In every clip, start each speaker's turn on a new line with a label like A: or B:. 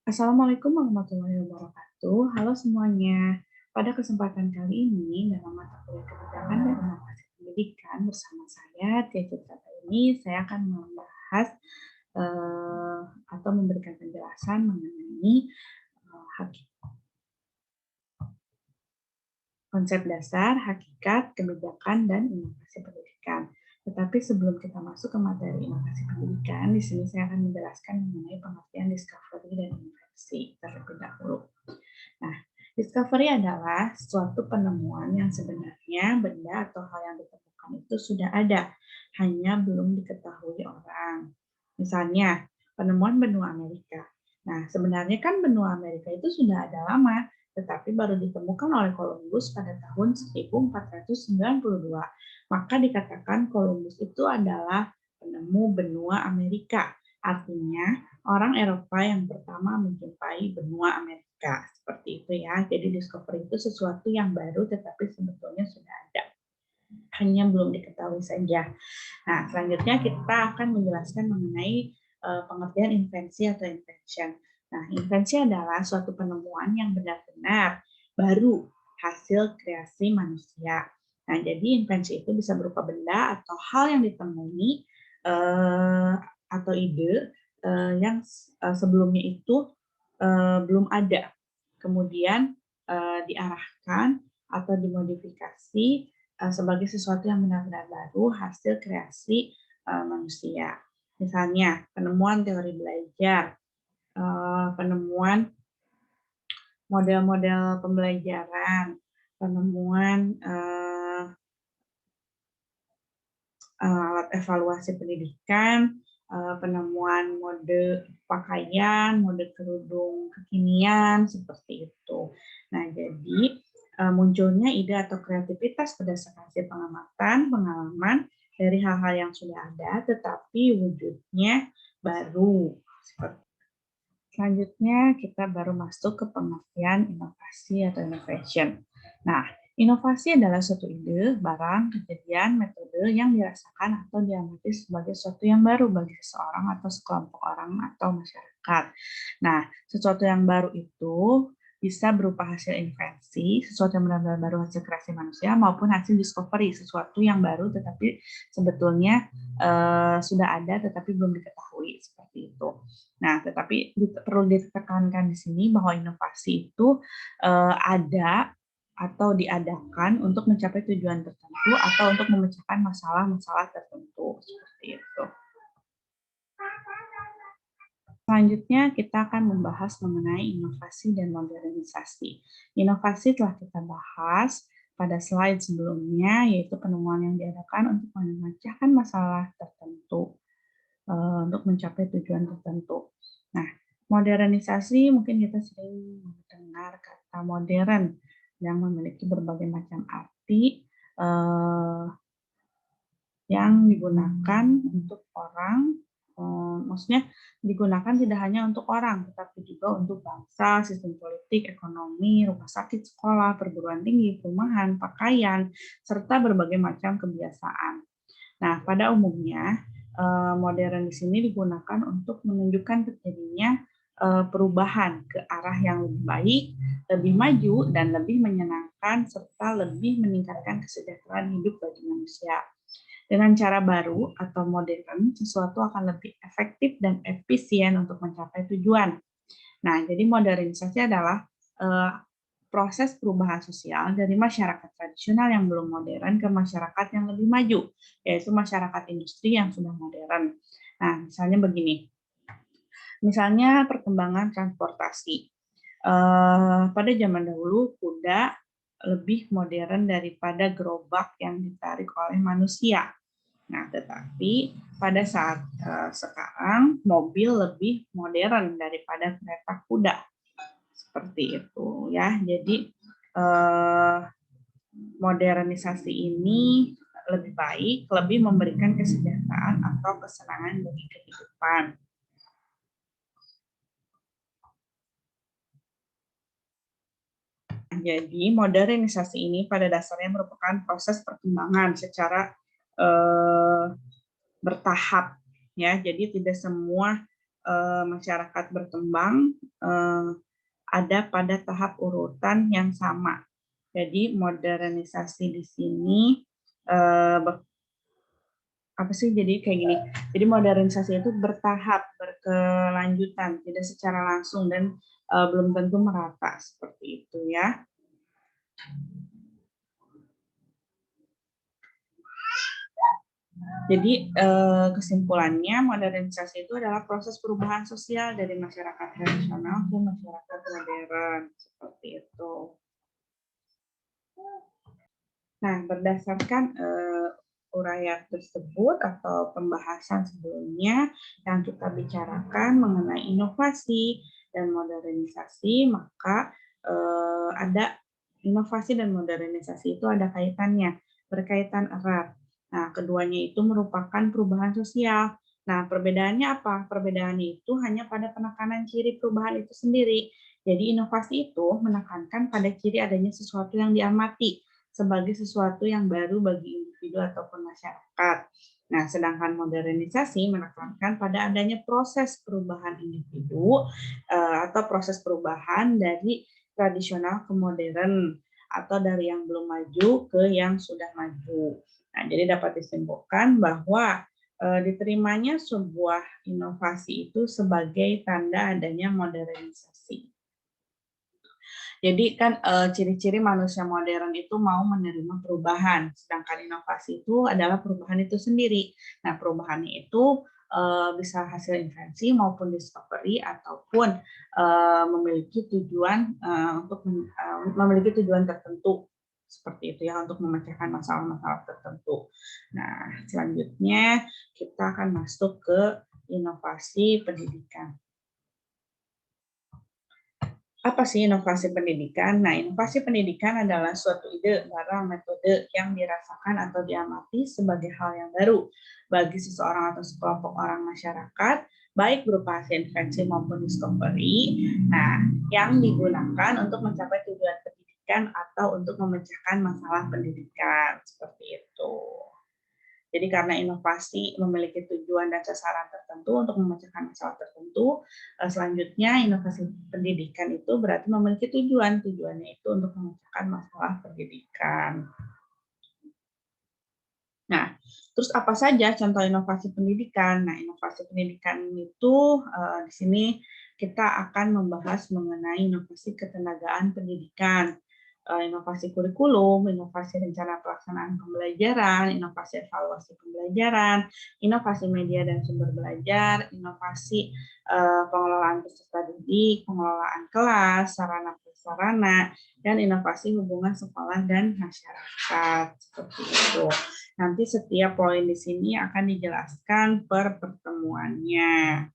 A: Assalamualaikum warahmatullahi wabarakatuh. Halo semuanya. Pada kesempatan kali ini, dalam mata kuliah kebijakan dan inovasi pendidikan bersama saya, Tia Citra ini, saya akan membahas atau memberikan penjelasan mengenai konsep dasar, hakikat, kebijakan, dan inovasi pendidikan. Tetapi sebelum kita masuk ke materi inovasi pendidikan, di sini saya akan menjelaskan mengenai pengertian discovery dan invensi terlebih dahulu. Nah, discovery adalah suatu penemuan yang sebenarnya benda atau hal yang ditemukan itu sudah ada, hanya belum diketahui orang. Misalnya, penemuan benua Amerika. Nah, sebenarnya kan benua Amerika itu sudah ada lama, tetapi baru ditemukan oleh Columbus pada tahun 1492. Maka dikatakan Columbus itu adalah penemu benua Amerika. Artinya, orang Eropa yang pertama menjumpai benua Amerika. Seperti itu ya. Jadi discovery itu sesuatu yang baru tetapi sebetulnya sudah ada. Hanya belum diketahui saja. Nah, selanjutnya kita akan menjelaskan mengenai pengertian invensi atau invention. Nah, invensi adalah suatu penemuan yang benar-benar baru hasil kreasi manusia. Nah, jadi invensi itu bisa berupa benda atau hal yang ditemui atau ide yang sebelumnya itu belum ada. Kemudian diarahkan atau dimodifikasi sebagai sesuatu yang benar-benar baru hasil kreasi manusia. Misalnya penemuan teori belajar, penemuan model-model pembelajaran, penemuan alat evaluasi pendidikan, penemuan mode pakaian, mode kerudung kekinian, seperti itu. Nah, jadi munculnya ide atau kreativitas berdasarkan hasil pengamatan, pengalaman dari hal-hal yang sudah ada, tetapi wujudnya baru. Selanjutnya, kita baru masuk ke pengertian inovasi atau innovation. Nah, inovasi adalah suatu ide, barang, kejadian, metode yang dirasakan atau diamati sebagai sesuatu yang baru bagi seseorang atau sekelompok orang atau masyarakat. Nah, sesuatu yang baru itu bisa berupa hasil invensi, sesuatu yang benar-benar baru hasil kreasi manusia, maupun hasil discovery, sesuatu yang baru tetapi sebetulnya sudah ada tetapi belum diketahui, seperti itu. Nah, tetapi perlu ditekankan di sini bahwa inovasi itu ada atau diadakan untuk mencapai tujuan tertentu atau untuk memecahkan masalah-masalah tertentu, seperti itu. Selanjutnya, kita akan membahas mengenai inovasi dan modernisasi. Inovasi telah kita bahas pada slide sebelumnya, yaitu penemuan yang diadakan untuk memecahkan masalah tertentu, untuk mencapai tujuan tertentu. Nah, modernisasi mungkin kita sering mendengar kata modern yang memiliki berbagai macam arti yang digunakan untuk orang, maksudnya digunakan tidak hanya untuk orang, tetapi juga untuk bangsa, sistem politik, ekonomi, rumah sakit, sekolah, perguruan tinggi, perumahan, pakaian, serta berbagai macam kebiasaan. Nah, pada umumnya, modern di sini digunakan untuk menunjukkan terjadinya perubahan ke arah yang lebih baik, lebih maju, dan lebih menyenangkan, serta lebih meningkatkan kesejahteraan hidup bagi manusia. Dengan cara baru atau modern, sesuatu akan lebih efektif dan efisien untuk mencapai tujuan. Nah, jadi modernisasi adalah proses perubahan sosial dari masyarakat tradisional yang belum modern ke masyarakat yang lebih maju, yaitu masyarakat industri yang sudah modern. Nah, misalnya begini, misalnya perkembangan transportasi. Pada zaman dahulu, kuda lebih modern daripada gerobak yang ditarik oleh manusia. Nah, tetapi pada saat sekarang mobil lebih modern daripada kereta kuda, seperti itu ya. Jadi modernisasi ini lebih baik, lebih memberikan kesejahteraan atau kesenangan bagi kehidupan. Jadi modernisasi ini pada dasarnya merupakan proses perkembangan secara bertahap, ya. Jadi tidak semua masyarakat berkembang ada pada tahap urutan yang sama. Jadi modernisasi di sini apa sih, jadi kayak gini. Jadi modernisasi itu bertahap, berkelanjutan, tidak secara langsung dan belum tentu merata seperti itu ya. Jadi kesimpulannya modernisasi itu adalah proses perubahan sosial dari masyarakat tradisional ke masyarakat modern seperti itu. Nah, berdasarkan uraian tersebut atau pembahasan sebelumnya yang kita bicarakan mengenai inovasi dan modernisasi, maka ada inovasi dan modernisasi itu ada kaitannya, berkaitan erat. Nah, keduanya itu merupakan perubahan sosial. Nah, perbedaannya apa? Perbedaannya itu hanya pada penekanan ciri perubahan itu sendiri. Jadi, inovasi itu menekankan pada ciri adanya sesuatu yang diamati sebagai sesuatu yang baru bagi individu ataupun masyarakat. Nah, sedangkan modernisasi menekankan pada adanya proses perubahan individu atau proses perubahan dari tradisional ke modern atau dari yang belum maju ke yang sudah maju. Nah, jadi dapat disimpulkan bahwa diterimanya sebuah inovasi itu sebagai tanda adanya modernisasi. Jadi kan ciri-ciri manusia modern itu mau menerima perubahan, sedangkan inovasi itu adalah perubahan itu sendiri. Nah, perubahannya itu bisa hasil invensi maupun discovery ataupun memiliki tujuan untuk memiliki tujuan tertentu seperti itu ya, untuk memecahkan masalah-masalah tertentu. Nah, selanjutnya kita akan masuk ke inovasi pendidikan. Apa sih inovasi pendidikan? Nah, inovasi pendidikan adalah suatu ide, barang, metode yang dirasakan atau diamati sebagai hal yang baru bagi seseorang atau sekelompok orang masyarakat, baik berupa hasil invensi maupun discovery, nah, yang digunakan untuk mencapai tujuan pendidikan atau untuk memecahkan masalah pendidikan, seperti itu. Jadi karena inovasi memiliki tujuan dan sasaran tertentu untuk memecahkan masalah tertentu, selanjutnya inovasi pendidikan itu berarti memiliki tujuan. Tujuannya itu untuk memecahkan masalah pendidikan. Nah, terus apa saja contoh inovasi pendidikan? Nah, inovasi pendidikan itu di sini kita akan membahas mengenai inovasi ketenagaan pendidikan, inovasi kurikulum, inovasi rencana pelaksanaan pembelajaran, inovasi evaluasi pembelajaran, inovasi media dan sumber belajar, inovasi pengelolaan peserta didik, pengelolaan kelas, sarana prasarana, dan inovasi hubungan sekolah dan masyarakat. Seperti itu. Nanti setiap poin di sini akan dijelaskan per pertemuannya.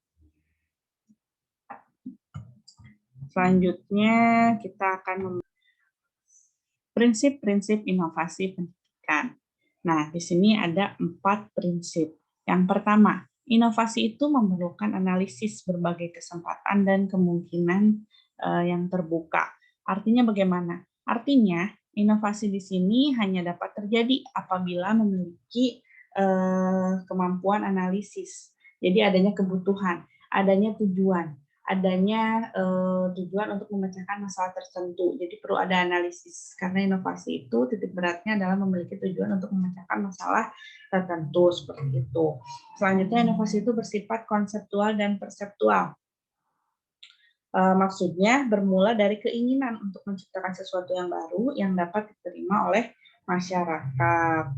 A: Selanjutnya kita akan prinsip-prinsip inovasi pendidikan. Nah, di sini ada 4 prinsip. Yang pertama, inovasi itu memerlukan analisis berbagai kesempatan dan kemungkinan yang terbuka. Artinya bagaimana? Artinya, inovasi di sini hanya dapat terjadi apabila memiliki kemampuan analisis. Jadi adanya kebutuhan, adanya tujuan, adanya tujuan untuk memecahkan masalah tertentu. Jadi perlu ada analisis karena inovasi itu titik beratnya adalah memiliki tujuan untuk memecahkan masalah tertentu seperti itu. Selanjutnya inovasi itu bersifat konseptual dan perseptual. Maksudnya bermula dari keinginan untuk menciptakan sesuatu yang baru yang dapat diterima oleh masyarakat.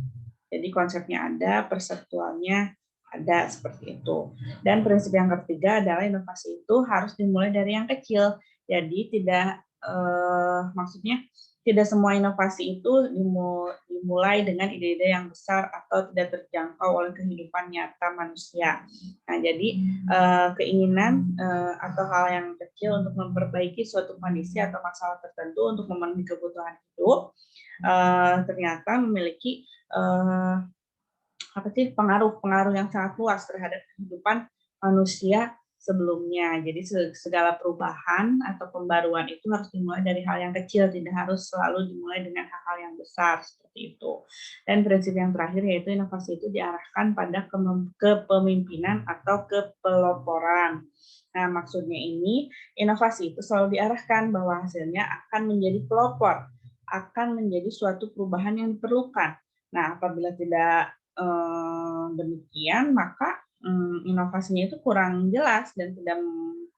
A: Jadi konsepnya ada, perseptualnya ada, seperti itu. Dan prinsip yang ketiga adalah inovasi itu harus dimulai dari yang kecil. Jadi tidak maksudnya tidak semua inovasi itu dimulai dengan ide-ide yang besar atau tidak terjangkau oleh kehidupan nyata manusia. Nah, jadi keinginan atau hal yang kecil untuk memperbaiki suatu kondisi atau masalah tertentu untuk memenuhi kebutuhan hidup ternyata memiliki pengaruh yang sangat luas terhadap kehidupan manusia sebelumnya. Jadi segala perubahan atau pembaruan itu harus dimulai dari hal yang kecil, tidak harus selalu dimulai dengan hal-hal yang besar seperti itu. Dan prinsip yang terakhir yaitu inovasi itu diarahkan pada kepemimpinan atau kepeloporan. Nah, maksudnya ini inovasi itu selalu diarahkan bahwa hasilnya akan menjadi pelopor, akan menjadi suatu perubahan yang diperlukan. Nah, apabila tidak demikian, maka inovasinya itu kurang jelas dan tidak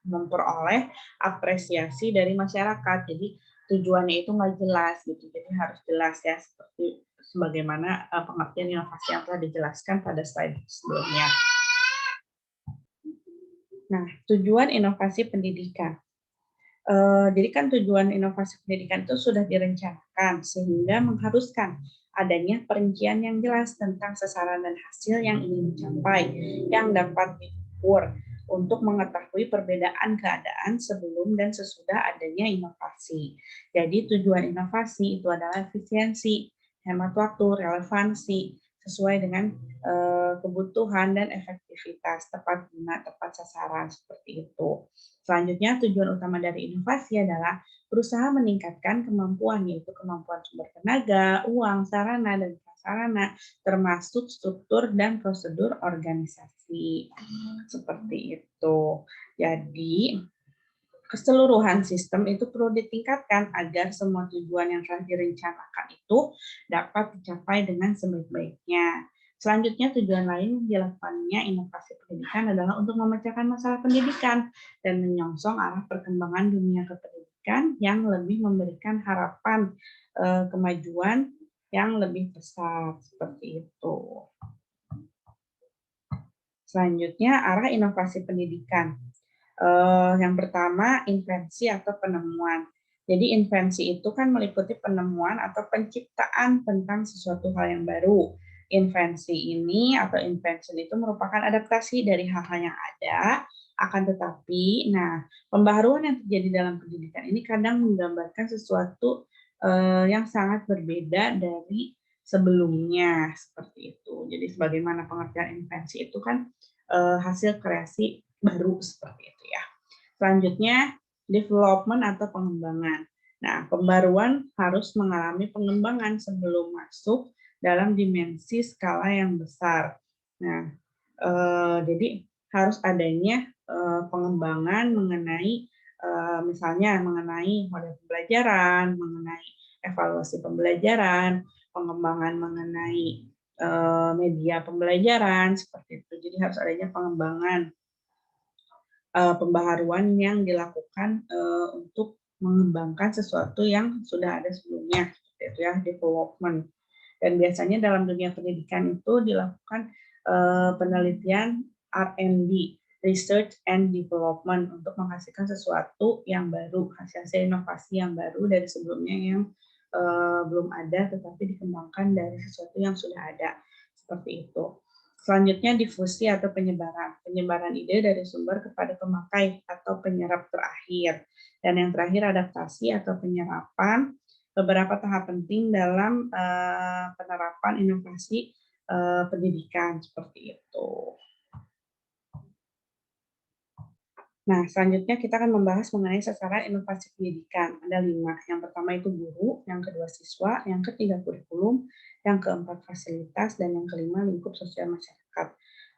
A: memperoleh apresiasi dari masyarakat. Jadi tujuannya itu nggak jelas gitu. Jadi harus jelas ya, seperti sebagaimana pengertian inovasi yang telah dijelaskan pada slide sebelumnya. Nah, tujuan inovasi pendidikan. Jadi kan tujuan inovasi pendidikan itu sudah direncanakan sehingga mengharuskan adanya perincian yang jelas tentang sasaran dan hasil yang ingin dicapai yang dapat diukur untuk mengetahui perbedaan keadaan sebelum dan sesudah adanya inovasi. Jadi tujuan inovasi itu adalah efisiensi, hemat waktu, relevansi, sesuai dengan kebutuhan dan efektivitas, tepat guna, tepat sasaran, seperti itu. Selanjutnya, tujuan utama dari inovasi adalah berusaha meningkatkan kemampuan, yaitu kemampuan sumber tenaga, uang, sarana, dan prasarana, termasuk struktur dan prosedur organisasi. Seperti itu. Jadi, keseluruhan sistem itu perlu ditingkatkan agar semua tujuan yang telah direncanakan itu dapat dicapai dengan sebaik-baiknya. Selanjutnya, tujuan lain dilakukannya inovasi pendidikan adalah untuk memecahkan masalah pendidikan dan menyongsong arah perkembangan dunia kependidikan yang lebih memberikan harapan kemajuan yang lebih besar, seperti itu. Selanjutnya, arah inovasi pendidikan. Yang pertama, invensi atau penemuan. Jadi invensi itu kan meliputi penemuan atau penciptaan tentang sesuatu hal yang baru. Invensi ini atau invention itu merupakan adaptasi dari hal-hal yang ada, akan tetapi, nah, pembaharuan yang terjadi dalam pendidikan ini kadang menggambarkan sesuatu yang sangat berbeda dari sebelumnya, seperti itu. Jadi sebagaimana pengertian invensi itu kan hasil kreasi baru, seperti itu ya. Selanjutnya, development atau pengembangan. Nah, pembaruan harus mengalami pengembangan sebelum masuk dalam dimensi skala yang besar. Nah, jadi harus adanya pengembangan mengenai misalnya mengenai model pembelajaran, mengenai evaluasi pembelajaran, pengembangan mengenai media pembelajaran, seperti itu. Jadi harus adanya pengembangan pembaharuan yang dilakukan untuk mengembangkan sesuatu yang sudah ada sebelumnya, seperti itu ya, development. Dan biasanya dalam dunia pendidikan itu dilakukan penelitian R&D, Research and Development, untuk menghasilkan sesuatu yang baru, hasil inovasi yang baru dari sebelumnya yang belum ada, tetapi dikembangkan dari sesuatu yang sudah ada, seperti itu. Selanjutnya, difusi atau penyebaran. Penyebaran ide dari sumber kepada pemakai atau penyerap terakhir. Dan yang terakhir, adaptasi atau penyerapan. Beberapa tahap penting dalam penerapan inovasi pendidikan, seperti itu. Nah, selanjutnya kita akan membahas mengenai sasaran inovasi pendidikan. Ada 5. Yang pertama itu guru, yang kedua siswa, yang ketiga kurikulum, yang keempat fasilitas, dan yang kelima lingkup sosial masyarakat.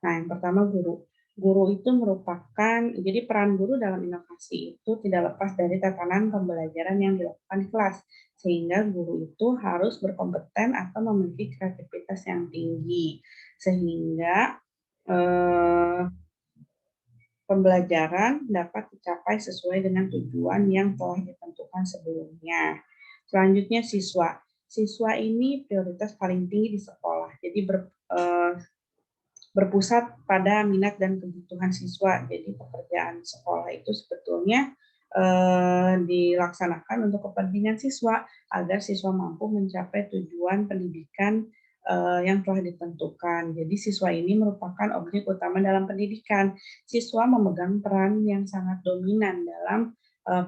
A: Nah, yang pertama guru. Guru itu merupakan, jadi peran guru dalam inovasi itu tidak lepas dari tatanan pembelajaran yang dilakukan di kelas, sehingga guru itu harus berkompeten atau memiliki kreativitas yang tinggi, sehingga pembelajaran dapat dicapai sesuai dengan tujuan yang telah ditentukan sebelumnya. Selanjutnya siswa. Siswa ini prioritas paling tinggi di sekolah. Jadi berpusat pada minat dan kebutuhan siswa. Jadi pekerjaan sekolah itu sebetulnya dilaksanakan untuk kepentingan siswa agar siswa mampu mencapai tujuan pendidikan yang telah ditentukan. Jadi siswa ini merupakan objek utama dalam pendidikan. Siswa memegang peran yang sangat dominan dalam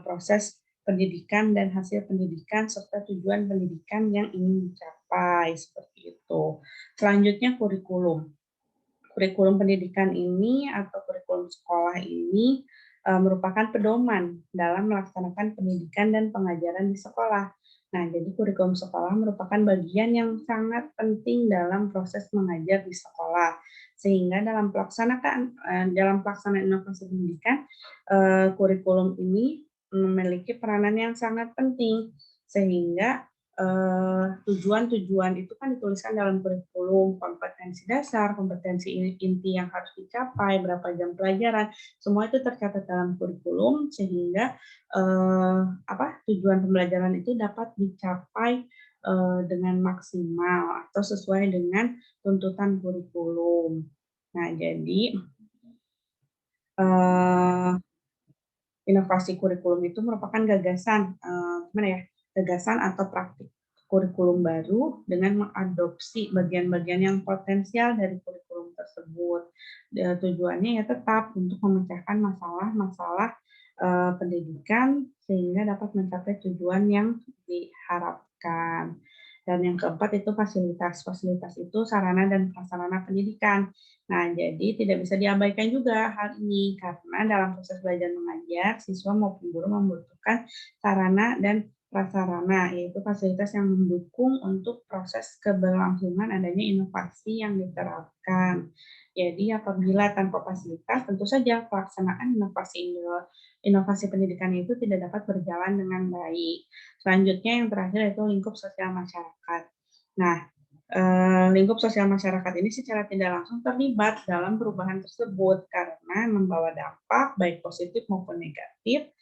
A: proses pendidikan dan hasil pendidikan serta tujuan pendidikan yang ingin dicapai, seperti itu. Selanjutnya kurikulum. kurikulum pendidikan ini atau kurikulum sekolah ini merupakan pedoman dalam melaksanakan pendidikan dan pengajaran di sekolah. Nah, jadi kurikulum sekolah merupakan bagian yang sangat penting dalam proses mengajar di sekolah. Sehingga dalam pelaksanaan inovasi pendidikan, kurikulum ini memiliki peranan yang sangat penting. Sehingga tujuan-tujuan itu kan dituliskan dalam kurikulum, kompetensi dasar, kompetensi inti yang harus dicapai, berapa jam pelajaran, semua itu tercatat dalam kurikulum sehingga tujuan pembelajaran itu dapat dicapai dengan maksimal atau sesuai dengan tuntutan kurikulum. Nah, jadi inovasi kurikulum itu merupakan gagasan atau praktik kurikulum baru dengan mengadopsi bagian-bagian yang potensial dari kurikulum tersebut. Tujuannya ya tetap untuk memecahkan masalah-masalah pendidikan sehingga dapat mencapai tujuan yang diharapkan. Dan yang keempat itu fasilitas. Fasilitas itu sarana dan prasarana pendidikan. Nah, jadi tidak bisa diabaikan juga hal ini karena dalam proses belajar mengajar, siswa maupun guru membutuhkan sarana dan prasarana, yaitu fasilitas yang mendukung untuk proses keberlangsungan adanya inovasi yang diterapkan. Jadi apabila tanpa fasilitas, tentu saja pelaksanaan inovasi pendidikan itu tidak dapat berjalan dengan baik. Selanjutnya yang terakhir itu lingkup sosial masyarakat. Nah, lingkup sosial masyarakat ini secara tidak langsung terlibat dalam perubahan tersebut karena membawa dampak baik positif maupun negatif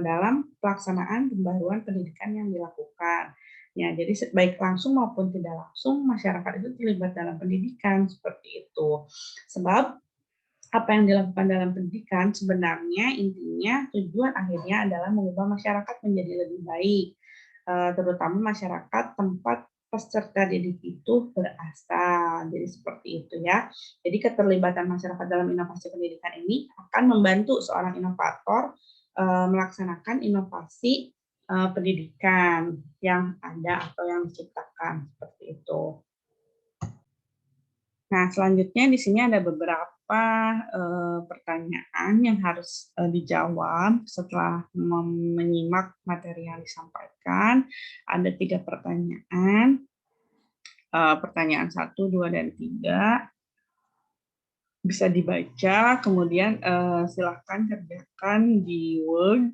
A: dalam pelaksanaan pembaruan pendidikan yang dilakukan. Ya, jadi baik langsung maupun tidak langsung masyarakat itu terlibat dalam pendidikan seperti itu. Sebab apa yang dilakukan dalam pendidikan sebenarnya intinya tujuan akhirnya adalah mengubah masyarakat menjadi lebih baik, terutama masyarakat tempat peserta didik itu berasal. Jadi seperti itu ya. Jadi keterlibatan masyarakat dalam inovasi pendidikan ini akan membantu seorang inovator melaksanakan inovasi pendidikan yang ada atau yang diciptakan seperti itu. Nah, selanjutnya di sini ada beberapa pertanyaan yang harus dijawab setelah menyimak materi yang disampaikan. Ada 3 pertanyaan. Pertanyaan 1, 2, dan 3 bisa dibaca, kemudian silakan kerjakan di Word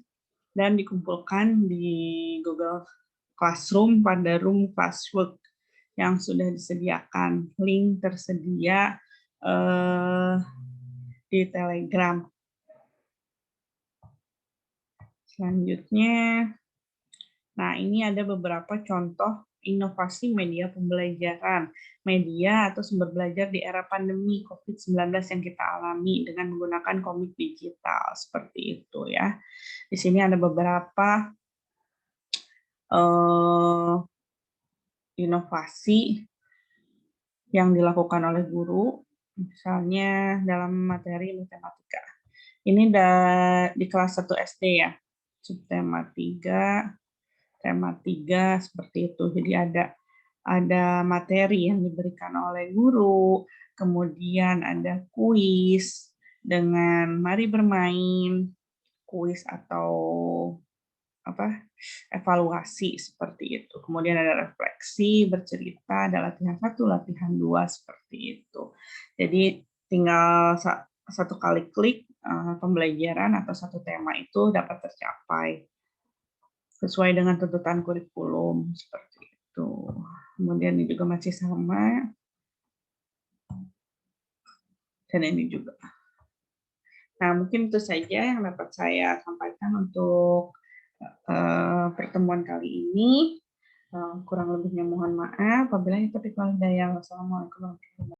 A: dan dikumpulkan di Google Classroom pada room classwork yang sudah disediakan. Link tersedia di Telegram. Selanjutnya, nah ini ada beberapa contoh inovasi media pembelajaran, media atau sumber belajar di era pandemi COVID-19 yang kita alami dengan menggunakan komik digital, seperti itu ya. Di sini ada beberapa inovasi yang dilakukan oleh guru, misalnya dalam materi matematika. Ini di kelas 1 SD ya, subtema 3, tema 3 seperti itu. Jadi ada materi yang diberikan oleh guru, kemudian ada kuis dengan mari bermain, kuis atau evaluasi seperti itu. Kemudian ada refleksi, bercerita, ada latihan 1, latihan 2 seperti itu. Jadi tinggal satu kali klik pembelajaran atau satu tema itu dapat tercapai sesuai dengan tuntutan kurikulum seperti itu. Kemudian ini juga masih sama. Dan ini juga. Nah, mungkin itu saja yang dapat saya sampaikan untuk pertemuan kali ini. Kurang lebihnya mohon maaf. Apabila itu Wassalamualaikum warahmatullahi wabarakatuh.